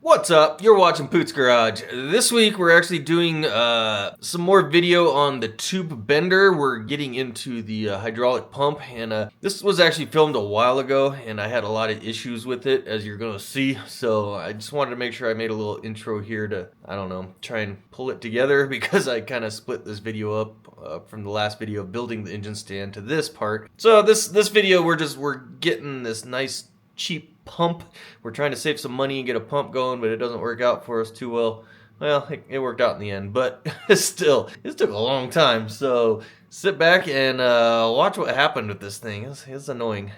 What's up? You're watching Poot's Garage. This week we're actually doing some more video on the tube bender. We're getting into the hydraulic pump, and this was actually filmed a while ago and I had a lot of issues with it, as you're gonna see. So I just wanted to make sure I made a little intro here to, I don't know, try and pull it together, because I kind of split this video up from the last video of building the engine stand to this part. So this video we're getting this nice cheap pump. We're trying to save some money and get a pump going, but it doesn't work out for us too well. Well, it worked out in the end, but still, it took a long time. So sit back and watch what happened with this thing. It's annoying.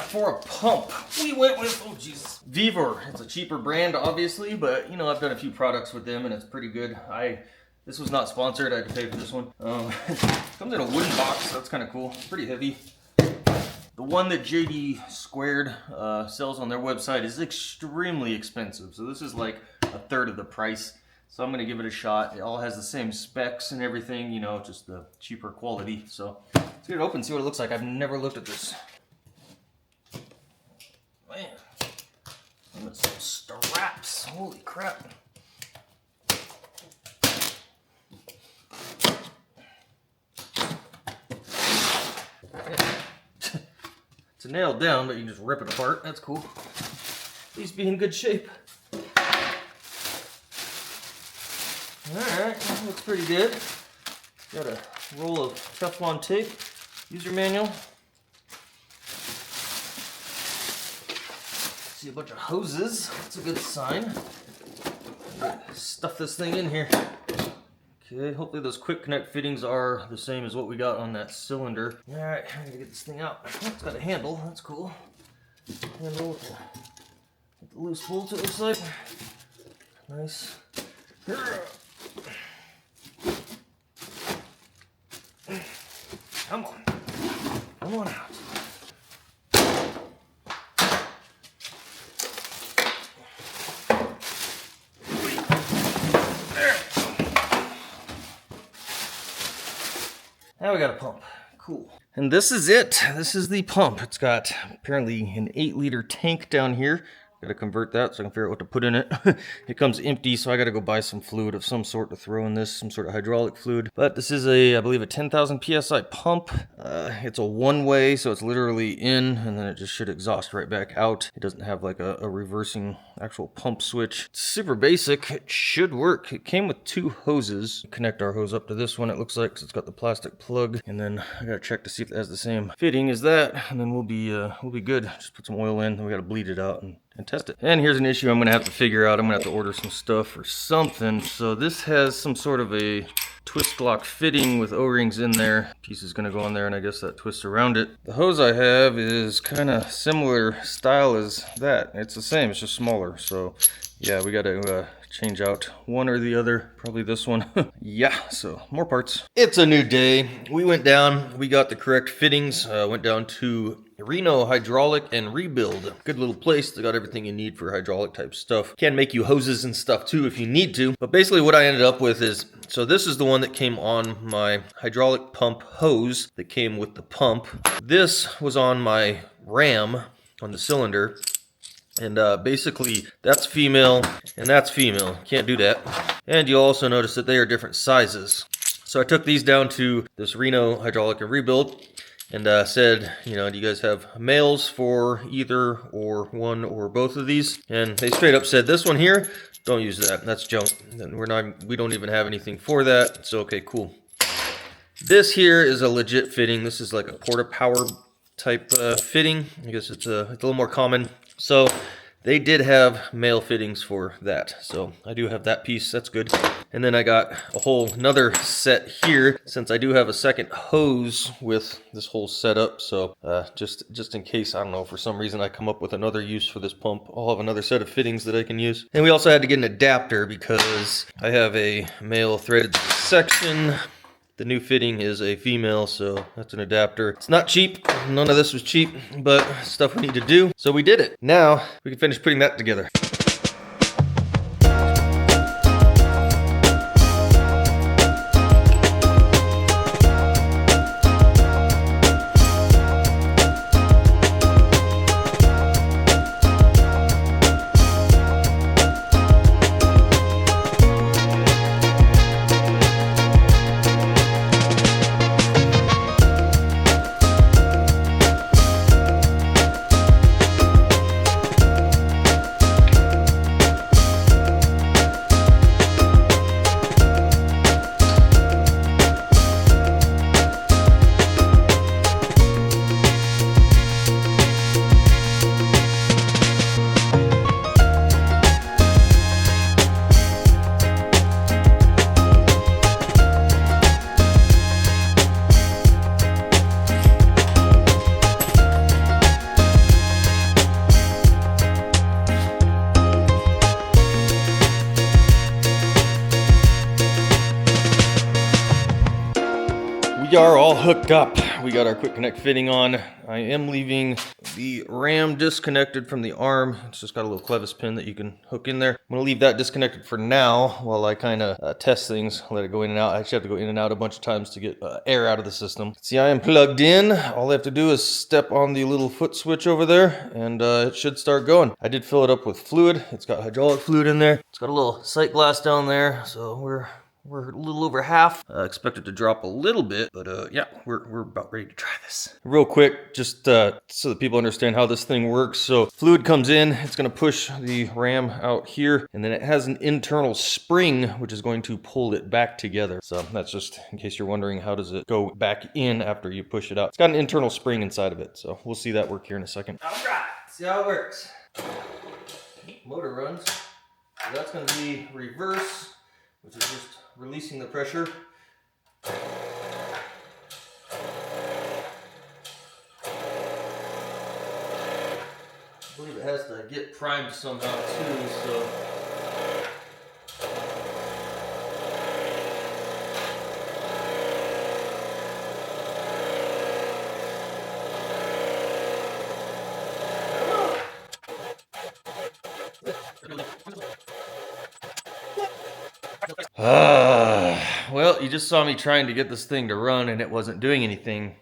For a pump, we went with, oh Jesus, Vevor. It's a cheaper brand, obviously, but you know, I've done a few products with them and it's pretty good. This was not sponsored, I had to pay for this one. Comes in a wooden box, so that's kind of cool. It's pretty heavy. The one that JD Squared sells on their website is extremely expensive, so this is like a third of the price. So I'm gonna give it a shot. It all has the same specs and everything, you know, just the cheaper quality. So let's get it open, see what it looks like. I've never looked at this. Man, and with some straps. Holy crap. It's nailed down, but you can just rip it apart. That's cool. At least be in good shape. Alright, looks pretty good. Got a roll of Teflon tape, user manual. See a bunch of hoses. That's a good sign. Stuff this thing in here. Okay, hopefully those quick connect fittings are the same as what we got on that cylinder. Alright, I gotta get this thing out. Oh, it's got a handle, that's cool. Handle with the loose bolt, it looks like. Nice. Come on. Come on out. Now we got a pump. Cool. And this is it. This is the pump. It's got apparently an 8-liter tank down here. Got to convert that so I can figure out what to put in it. It comes empty, so I got to go buy some fluid of some sort to throw in this, some sort of hydraulic fluid. But this is I believe a 10,000 PSI pump. It's a one-way, so it's literally in, and then it just should exhaust right back out. It doesn't have like a reversing actual pump switch. It's super basic. It should work. It came with 2 hoses. Connect our hose up to this one, it looks like, because it's got the plastic plug. And then I got to check to see if it has the same fitting as that, and then we'll be good. Just put some oil in, then we got to bleed it out and test it. And here's an issue I'm gonna have to figure out. I'm gonna have to order some stuff or something. So this has some sort of a twist lock fitting with O-rings in there. Piece is gonna go in there, and I guess that twists around it. The hose I have is kind of similar style as that. It's the same, it's just smaller. So yeah, we gotta change out one or the other, probably this one. Yeah, so more parts. It's a new day. We went down, we got the correct fittings, went down to Vevor Hydraulic and Rebuild. Good little place. They got everything you need for hydraulic type stuff. Can make you hoses and stuff too if you need to. But basically what I ended up with is, so this is the one that came on my hydraulic pump hose that came with the pump. This was on my ram on the cylinder. And basically that's female and that's female. Can't do that. And you'll also notice that they are different sizes. So I took these down to this Vevor Hydraulic and Rebuild and said, you know, do you guys have males for either or one or both of these? And they straight up said, this one here, don't use that. That's junk. And we don't even have anything for that. So okay, cool. This here is a legit fitting. This is like a porta power type fitting. I guess it's a little more common. So they did have male fittings for that. So I do have that piece, that's good. And then I got a whole another set here, since I do have a second hose with this whole setup. So just in case, I don't know, for some reason I come up with another use for this pump, I'll have another set of fittings that I can use. And we also had to get an adapter because I have a male threaded section. The new fitting is a female, so that's an adapter. It's not cheap. None of this was cheap, but stuff we need to do. So we did it. Now we can finish putting that together. we are all hooked up. We got our quick connect fitting on. I am leaving the ram disconnected from the arm. It's just got a little clevis pin that you can hook in there. I'm gonna leave that disconnected for now while I kind of test things, let it go in and out. I actually have to go in and out a bunch of times to get air out of the system. See, I am plugged in. All I have to do is step on the little foot switch over there and it should start going. I did fill it up with fluid. It's got hydraulic fluid in there. It's got a little sight glass down there, so we're a little over half. Expect it to drop a little bit, but yeah, we're about ready to try this. Real quick, just so that people understand how this thing works. So fluid comes in, it's gonna push the ram out here, and then it has an internal spring, which is going to pull it back together. So that's just in case you're wondering, how does it go back in after you push it out? It's got an internal spring inside of it. So we'll see that work here in a second. All right, see how it works. Motor runs. So that's gonna be reverse, which is just releasing the pressure. I believe it has to get primed somehow too, so. Well, you just saw me trying to get this thing to run and it wasn't doing anything.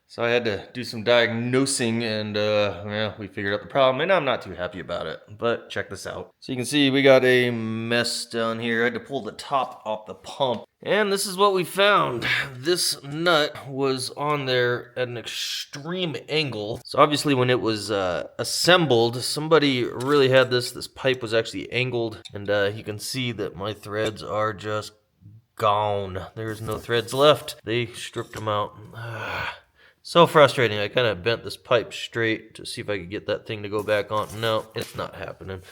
So I had to do some diagnosing and well, we figured out the problem and I'm not too happy about it, but check this out. So you can see we got a mess down here. I had to pull the top off the pump and this is what we found. This nut was on there at an extreme angle. So obviously when it was assembled, somebody really had this pipe was actually angled and you can see that my threads are just gone. There's no threads left. They stripped them out. So frustrating. I kind of bent this pipe straight to see if I could get that thing to go back on. No, it's not happening.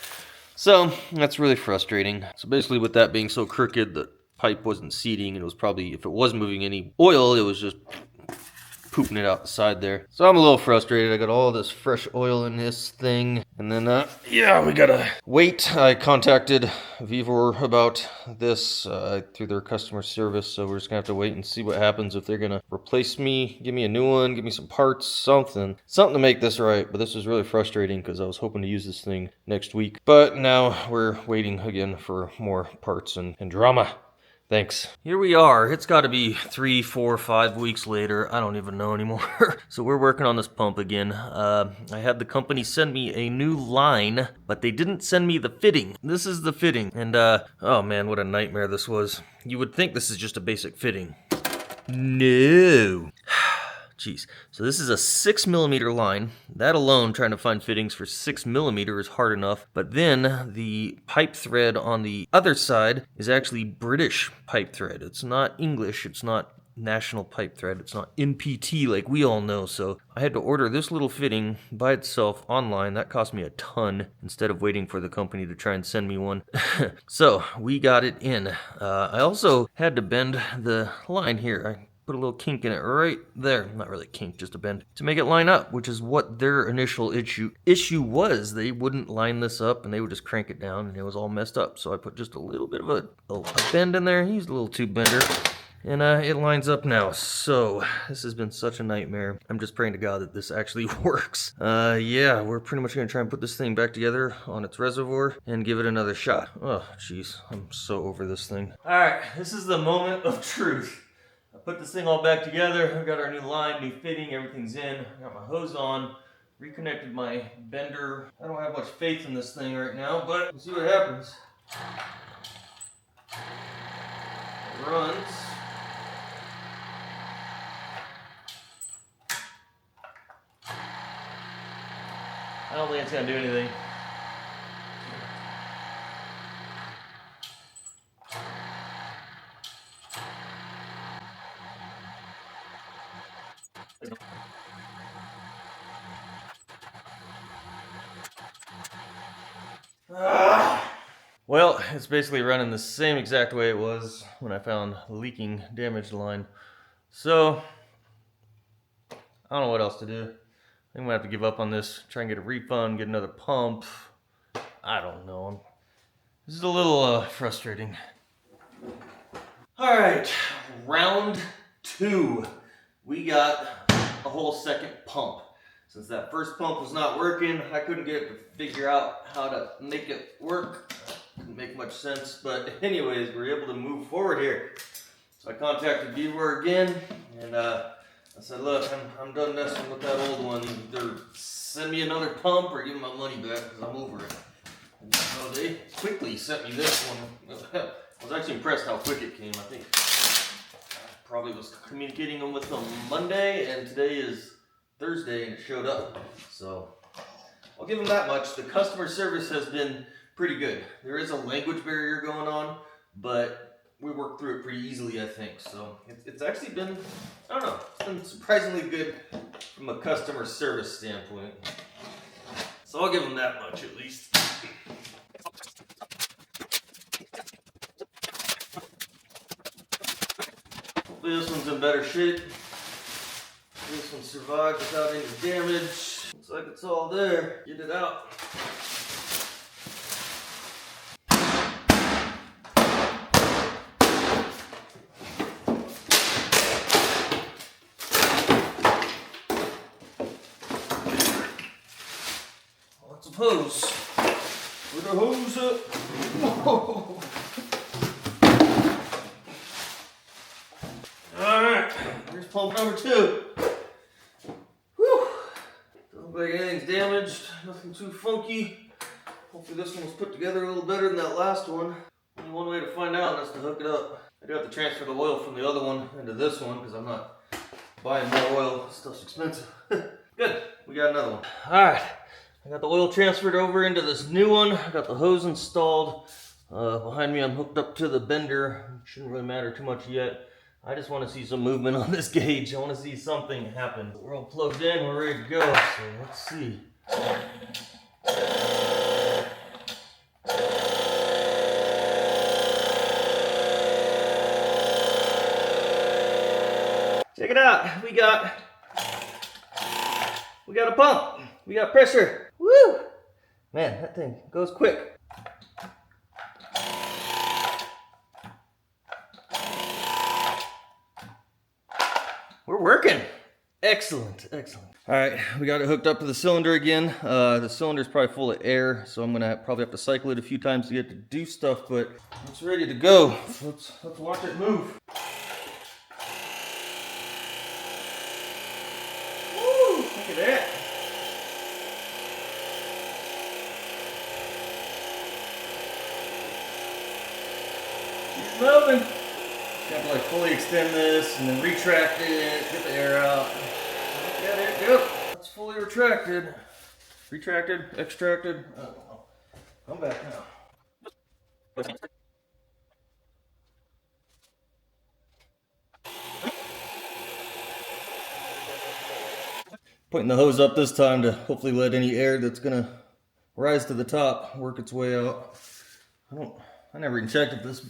So that's really frustrating. So basically with that being so crooked, the pipe wasn't seating. It was probably, if it was moving any oil, it was just pooping it out the side there. So I'm a little frustrated. I got all this fresh oil in this thing. And then, yeah, we gotta wait. I contacted Vevor about this through their customer service. So we're just gonna have to wait and see what happens if they're gonna replace me, give me a new one, give me some parts, something to make this right. But this is really frustrating because I was hoping to use this thing next week. But now we're waiting again for more parts and drama. Thanks. Here we are. It's got to be 3, 4, 5 weeks later. I don't even know anymore. So we're working on this pump again. I had the company send me a new line, but they didn't send me the fitting. This is the fitting. And, oh man, what a nightmare this was. You would think this is just a basic fitting. No. Jeez. So this is a 6mm line. That alone, trying to find fittings for 6mm is hard enough. But then the pipe thread on the other side is actually British pipe thread. It's not English. It's not national pipe thread. It's not NPT like we all know. So I had to order this little fitting by itself online. That cost me a ton instead of waiting for the company to try and send me one. So we got it in. I also had to bend the line here. I put a little kink in it right there. Not really kink, just a bend. To make it line up, which is what their initial issue was. They wouldn't line this up and they would just crank it down and it was all messed up. So I put just a little bit of a bend in there. Used a little tube bender. And it lines up now. So this has been such a nightmare. I'm just praying to God that this actually works. Yeah, we're pretty much gonna try and put this thing back together on its reservoir and give it another shot. Oh, jeez, I'm so over this thing. All right, this is the moment of truth. I put this thing all back together. I got our new line, new fitting, everything's in. I got my hose on, reconnected my bender. I don't have much faith in this thing right now, but we'll see what happens. It runs. I don't think it's gonna do anything. Well, it's basically running the same exact way it was when I found the leaking damaged line. So, I don't know what else to do. I think I'm gonna have to give up on this, try and get a refund, get another pump. I don't know. This is a little frustrating. All right, round 2. we got a whole second pump. Since that first pump was not working, I couldn't get it to figure out how to make it work. Didn't make much sense, but anyways, we're able to move forward here. So I contacted Vevor again, and I said, look, I'm done messing with that old one. Either send me another pump or give me my money back because I'm over it. And so they quickly sent me this one. I was actually impressed how quick it came. I think I probably was communicating with them Monday, and today is Thursday, and it showed up. So I'll give them that much. The customer service has been pretty good. There is a language barrier going on, but we worked through it pretty easily, I think. So it's actually been, I don't know, it's been surprisingly good from a customer service standpoint. So I'll give them that much at least. Hopefully this one's in better shape. This one survived without any damage. Looks like it's all there. Get it out. Lots of hose. With the hose up. Whoa. Alright, here's pump number 2. Whew. Don't look like anything's damaged, nothing too funky. Hopefully this one was put together a little better than that last one. Only one way to find out, and that's to hook it up. I do have to transfer the oil from the other one into this one because I'm not buying more oil. This stuff's expensive. Good, we got another one. Alright, I got the oil transferred over into this new one. I got the hose installed. Behind me I'm hooked up to the bender. Shouldn't really matter too much yet. I just want to see some movement on this gauge. I want to see something happen. We're all plugged in, we're ready to go. So let's see. Check it out. We got a pump. We got pressure. Woo! Man, that thing goes quick. We're working. Excellent, excellent. All right, we got it hooked up to the cylinder again. The cylinder's probably full of air, so I'm gonna probably have to cycle it a few times to get to do stuff, but it's ready to go. So let's watch it move. Woo, look at that. She's moving. Got to like fully extend this and then retract it, get the air out. Look at it go. It's fully retracted. Retracted, extracted. Oh, I'm back now. Pointing the hose up this time to hopefully let any air that's gonna rise to the top work its way out. I never even checked if this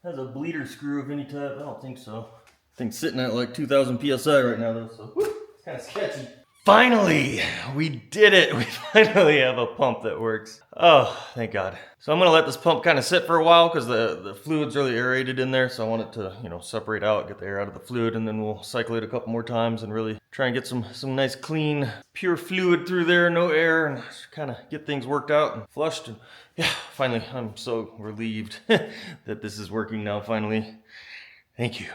has a bleeder screw of any type. I don't think so. I think sitting at like 2,000 PSI right now though, so whew, it's kind of sketchy. Finally, we did it. We finally have a pump that works. Oh, thank God. So I'm gonna let this pump kind of sit for a while because the fluid's really aerated in there. So I want it to, you know, separate out, get the air out of the fluid, and then we'll cycle it a couple more times and really try and get some nice, clean, pure fluid through there, no air, and kind of get things worked out and flushed. And yeah, finally, I'm so relieved that this is working now, finally. Thank you.